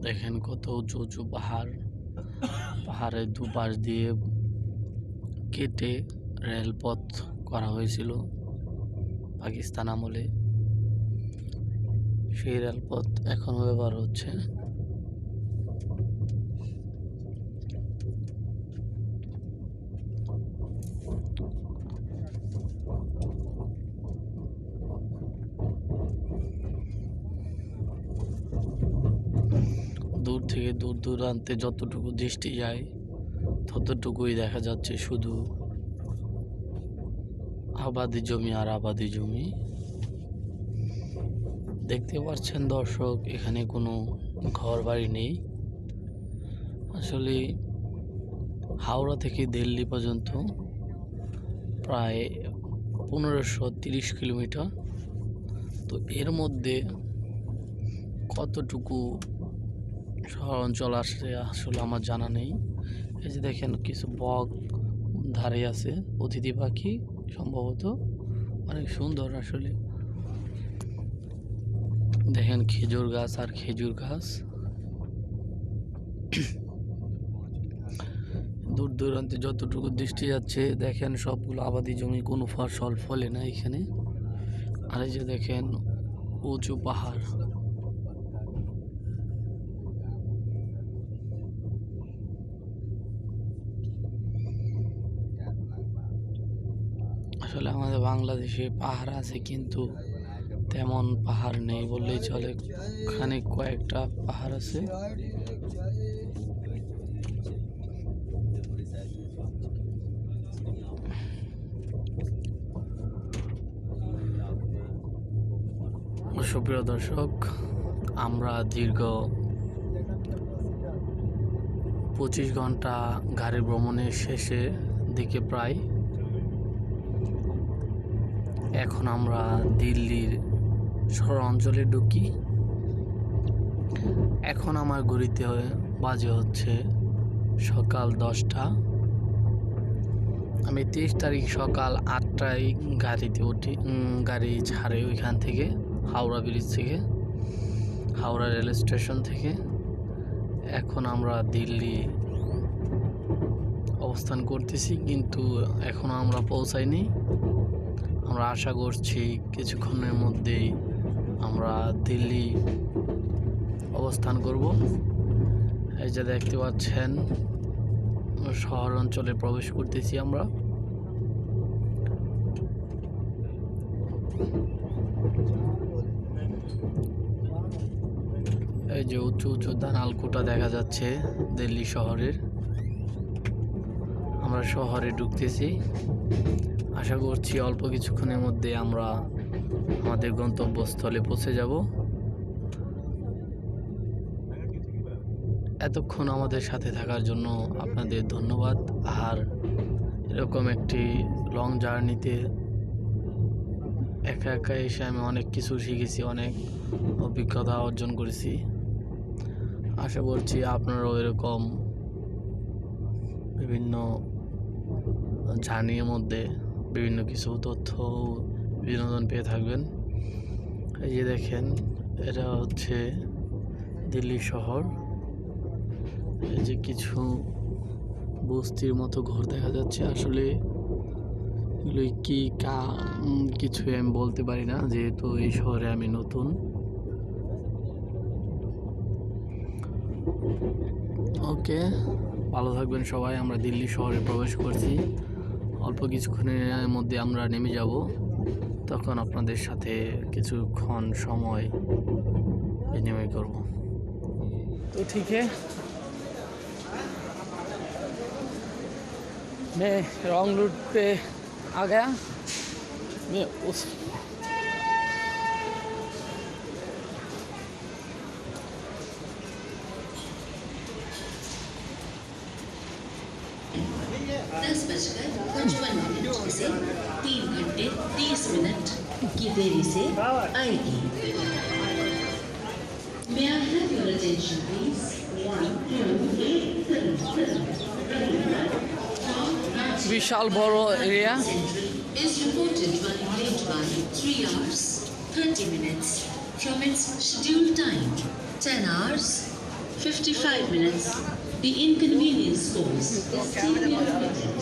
দেখেন কত উঁচু উঁচু পাহাড়, পাহাড়ের দুপাশ দিয়ে কেটে রেলপথ করা হয়েছিল পাকিস্তান আমলে। সেই রেলপথ এখনো ব্যবহার হচ্ছে। দূর থেকে দূর দূরান্তে যতটুকু দৃষ্টি যায় ততটুকুই দেখা যাচ্ছে শুধু আবাদি জমি আর আবাদি জমি। দেখতে পাচ্ছেন দর্শক, এখানে কোনো ঘর বাড়ি নেই। আসলে হাওড়া থেকে দিল্লি পর্যন্ত প্রায় 1530 কিলোমিটার। তো এর মধ্যে কতটুকু শহর অঞ্চল আসে আসলে আমার জানা নেই। এই যে দেখেন কিছু বক ধারে আছে, অতিথি পাখি সম্ভবত, অনেক সুন্দর আসলে। দেখেন খেজুর গাছ আর খেজুর গাছ, দূর দূরান্তে যতটুকু দৃষ্টি যাচ্ছে দেখেন সবগুলো আবাদি জমি, কোনো ফসল ফলে না এখানে। আর এই যে দেখেন উঁচু পাহাড়। আসলে আমাদের বাংলাদেশে পাহাড় আছে কিন্তু তেমন পাহাড় নেই বললেই চলে। এখানে কয়েকটা পাহাড় আছে। সুপ্রিয় দর্শক, আমরা দীর্ঘ 25 ঘন্টা গাড়ি ভ্রমণের শেষে দিকে প্রায় এখন আমরা দিল্লির শহর অঞ্চলে ঢুকি। এখন আমার ঘড়িতে বাজে হচ্ছে সকাল 10টা। আমি 23 তারিখ সকাল 8টায় গাড়িতে উঠি, গাড়ি ছাড়ে ওইখান থেকে, হাওড়া ব্রিজ থেকে, হাওড়া রেল স্টেশন থেকে। এখন আমরা দিল্লি অবস্থান করতেছি কিন্তু এখনো আমরা পৌঁছাইনি। আমরা আশা করছি কিছুক্ষণের মধ্যেই আমরা দিল্লি অবস্থান করব। এই যে দেখতে পাচ্ছেন শহর অঞ্চলে প্রবেশ করতেছি আমরা। এই যে উঁচু উঁচু দালানকোঠা দেখা যাচ্ছে দিল্লি শহরের। আমরা শহরে ঢুকতেছি। আশা করছি অল্প কিছুক্ষণের মধ্যে আমরা আমাদের গন্তব্যস্থলে পৌঁছে যাব। এতক্ষণ আমাদের সাথে থাকার জন্য আপনাদের ধন্যবাদ। আর এরকম একটি লং জার্নিতে একা একা এসে আমি অনেক কিছু শিখেছি, অনেক অভিজ্ঞতা অর্জন করেছি। আশা করছি আপনারাও এরকম বিভিন্ন জার্নির মধ্যে বিভিন্ন কিছু তথ্য বিনোদন পেয়ে থাকবেন। এই যে দেখেন এটা হচ্ছে দিল্লি শহর। এই যে কিছু বস্তির মতো ঘর দেখা যাচ্ছে। আসলে এগুলো কি কিছুই আমি বলতে পারি না, যেহেতু এই শহরে আমি নতুন। ওকে, ভালো থাকবেন সবাই। আমরা দিল্লি শহরে প্রবেশ করছি। অল্প কিছুক্ষণের মধ্যে আমরা নেমে যাব। তখন আপনাদের সাথে কিছুক্ষণ সময় বিনিময় করব। तो ठीक है, मैं रॉन्ग रूट पे आ गया। मैं उस 10:55 से 3 घंटे 30 मिनट की देरी से आएगी। May I have your attention please? 1, 2, 8, विशाल बड़ो area is reported running late by 3 hours 30 minutes from its scheduled time 10 hours 55 minutes. The inconvenience caused is still limited.